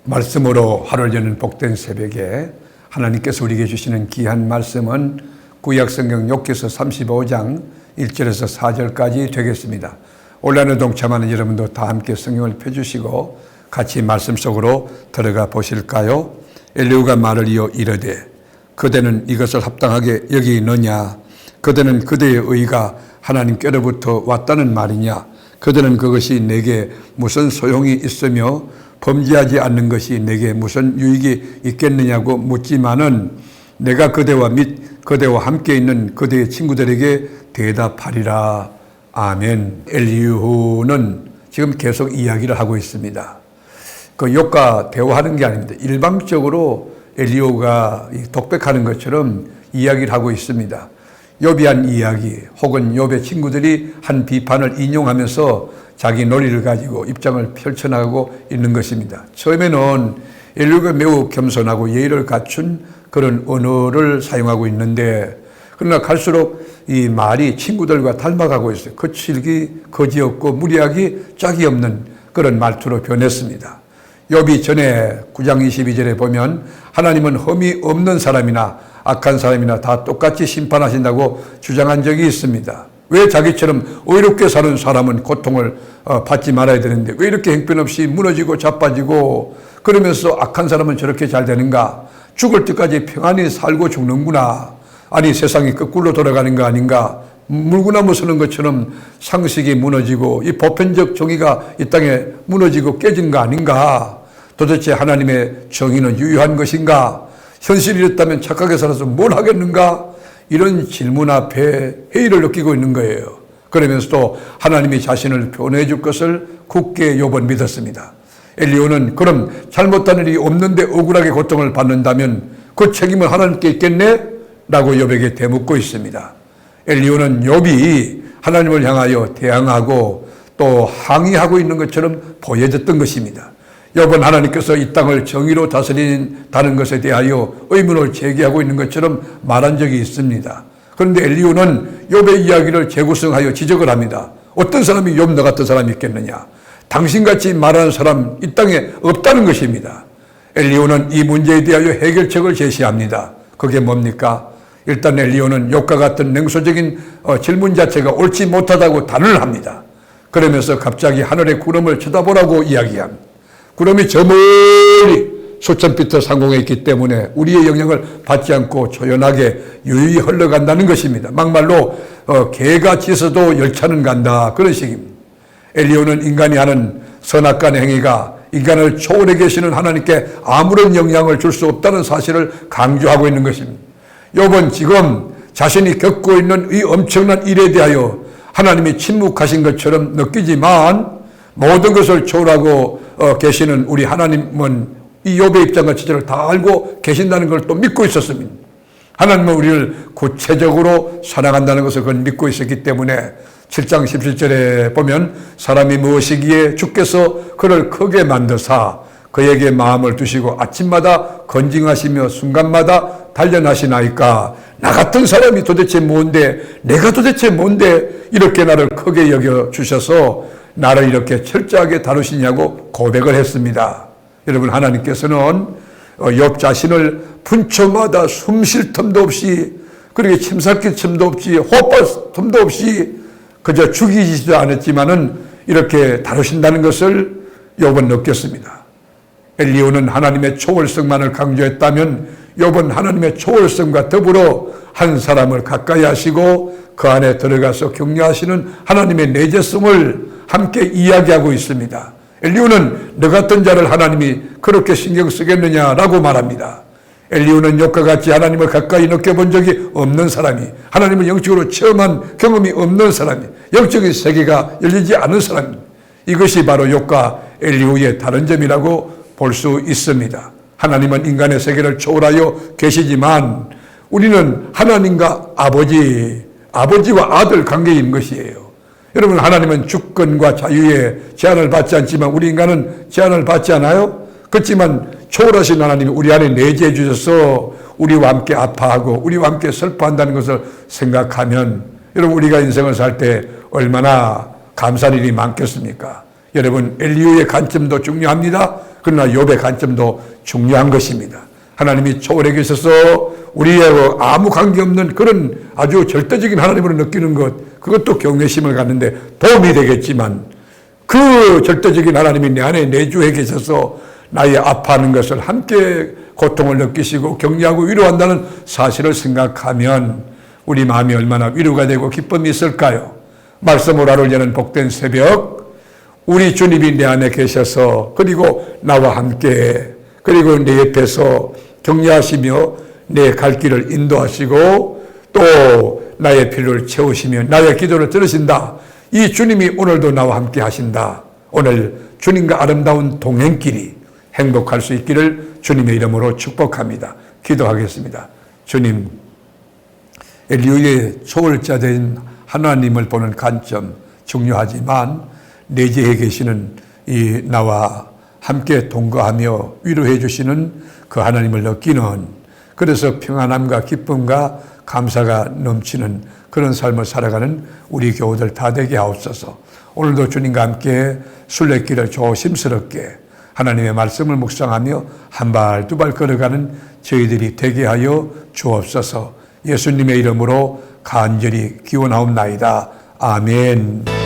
말씀으로 하루를 여는 복된 새벽에 하나님께서 우리에게 주시는 귀한 말씀은 구약성경 욥기서 35장 1절에서 4절까지 되겠습니다. 온라인에 동참하는 여러분도 다 함께 성경을 펴주시고 같이 말씀 속으로 들어가 보실까요? 엘리후가 말을 이어 이르되 그대는 이것을 합당하게 여기느냐? 그대는 그대의 의가 하나님께로부터 왔다는 말이냐? 그대는 그것이 내게 무슨 소용이 있으며 범죄하지 않는 것이 내게 무슨 유익이 있겠느냐고 묻지만은 내가 그대와 및 그대와 함께 있는 그대의 친구들에게 대답하리라. 아멘. 엘리후는 지금 계속 이야기를 하고 있습니다. 그 욥과 대화하는 게 아닙니다. 일방적으로 엘리후가 독백하는 것처럼 이야기를 하고 있습니다. 욥이 한 이야기 혹은 욥의 친구들이 한 비판을 인용하면서 자기 논리를 가지고 입장을 펼쳐나가고 있는 것입니다. 처음에는 엘리후가 매우 겸손하고 예의를 갖춘 그런 언어를 사용하고 있는데 그러나 갈수록 이 말이 친구들과 닮아가고 있어요. 거칠기, 거지없고 무리하기, 짝이 없는 그런 말투로 변했습니다. 욥이 전에 9장 22절에 보면 하나님은 흠이 없는 사람이나 악한 사람이나 다 똑같이 심판하신다고 주장한 적이 있습니다. 왜 자기처럼 의롭게 사는 사람은 고통을 받지 말아야 되는데 왜 이렇게 형편없이 무너지고 자빠지고 그러면서 악한 사람은 저렇게 잘 되는가? 죽을 때까지 평안히 살고 죽는구나. 아니 세상이 거꾸로 돌아가는 거 아닌가? 물구나무 서는 것처럼 상식이 무너지고 이 보편적 정의가 이 땅에 무너지고 깨진 거 아닌가? 도대체 하나님의 정의는 유효한 것인가? 현실이었다면 착하게 살아서 뭘 하겠는가? 이런 질문 앞에 회의를 느끼고 있는 거예요. 그러면서도 하나님이 자신을 변호해 줄 것을 굳게 욥은 믿었습니다. 엘리후는 그럼 잘못한 일이 없는데 억울하게 고통을 받는다면 그 책임은 하나님께 있겠네? 라고 욥에게 대묻고 있습니다. 엘리후는 욥이 하나님을 향하여 대항하고 또 항의하고 있는 것처럼 보여졌던 것입니다. 욥은 하나님께서 이 땅을 정의로 다스린다는 것에 대하여 의문을 제기하고 있는 것처럼 말한 적이 있습니다. 그런데 엘리후는 욥의 이야기를 재구성하여 지적을 합니다. 어떤 사람이 욥 너 같은 사람이 있겠느냐? 당신같이 말하는 사람 이 땅에 없다는 것입니다. 엘리후는 이 문제에 대하여 해결책을 제시합니다. 그게 뭡니까? 일단 엘리후는 욥과 같은 냉소적인 질문 자체가 옳지 못하다고 단언을 합니다. 그러면서 갑자기 하늘의 구름을 쳐다보라고 이야기합니다. 구름이 저 멀리 수천 피터 상공에 있기 때문에 우리의 영향을 받지 않고 조연하게 유유히 흘러간다는 것입니다. 막말로 개가 짖어도 열차는 간다. 그런 식입니다. 엘리후는 인간이 하는 선악간의 행위가 인간을 초월해 계시는 하나님께 아무런 영향을 줄 수 없다는 사실을 강조하고 있는 것입니다. 욥은 지금 자신이 겪고 있는 이 엄청난 일에 대하여 하나님이 침묵하신 것처럼 느끼지만 모든 것을 초월하고 계시는 우리 하나님은 이 욥의 입장과 처지를 다 알고 계신다는 걸 또 믿고 있었습니다. 하나님은 우리를 구체적으로 사랑한다는 것을 그건 믿고 있었기 때문에 7장 17절에 보면 사람이 무엇이기에 주께서 그를 크게 만드사 그에게 마음을 두시고 아침마다 건징하시며 순간마다 단련하시나이까. 나 같은 사람이 도대체 뭔데, 내가 도대체 뭔데 이렇게 나를 크게 여겨주셔서 나를 이렇게 철저하게 다루시냐고 고백을 했습니다. 여러분, 하나님께서는 욥 자신을 분초마다 숨 쉴 틈도 없이, 그렇게 침 삼킬 틈도 없이, 호흡할 틈도 없이 그저 죽이지도 않았지만은 이렇게 다루신다는 것을 욥은 느꼈습니다. 엘리후는 하나님의 초월성만을 강조했다면 욥은 하나님의 초월성과 더불어 한 사람을 가까이 하시고 그 안에 들어가서 격려하시는 하나님의 내재성을 함께 이야기하고 있습니다. 엘리후는 너 같은 자를 하나님이 그렇게 신경 쓰겠느냐라고 말합니다. 엘리후는 욥과 같이 하나님을 가까이 느껴본 적이 없는 사람이, 하나님을 영적으로 체험한 경험이 없는 사람이, 영적인 세계가 열리지 않은 사람입니다. 이것이 바로 욥과 엘리후의 다른 점이라고 볼 수 있습니다. 하나님은 인간의 세계를 초월하여 계시지만 우리는 하나님과 아버지와 아들 관계인 것이에요. 여러분, 하나님은 주권과 자유의 제한을 받지 않지만 우리 인간은 제한을 받지 않아요? 그렇지만 초월하신 하나님이 우리 안에 내재해 주셔서 우리와 함께 아파하고 우리와 함께 슬퍼한다는 것을 생각하면 여러분, 우리가 인생을 살 때 얼마나 감사할 일이 많겠습니까? 여러분, 엘리후의 관점도 중요합니다. 그러나 욥의 관점도 중요한 것입니다. 하나님이 초월해 계셔서 우리의 아무 관계없는 그런 아주 절대적인 하나님으로 느끼는 것, 그것도 경외심을 갖는데 도움이 되겠지만, 그 절대적인 하나님이 내 안에 내주해 계셔서 나의 아파하는 것을 함께 고통을 느끼시고 격려하고 위로한다는 사실을 생각하면 우리 마음이 얼마나 위로가 되고 기쁨이 있을까요? 말씀을 알으려는 복된 새벽, 우리 주님이 내 안에 계셔서 그리고 나와 함께, 그리고 내 옆에서 격려하시며 내 갈 길을 인도하시고 또 나의 필요를 채우시며 나의 기도를 들으신다. 이 주님이 오늘도 나와 함께 하신다. 오늘 주님과 아름다운 동행길이 행복할 수 있기를 주님의 이름으로 축복합니다. 기도하겠습니다. 주님, 인류의 초월자된 하나님을 보는 관점 중요하지만 내재해 계시는 이 나와 함께 동거하며 위로해 주시는 그 하나님을 느끼는, 그래서 평안함과 기쁨과 감사가 넘치는 그런 삶을 살아가는 우리 교우들 다 되게 하옵소서. 오늘도 주님과 함께 순례길을 조심스럽게 하나님의 말씀을 묵상하며 한 발 두 발 걸어가는 저희들이 되게 하여 주옵소서. 예수님의 이름으로 간절히 기원하옵나이다. 아멘.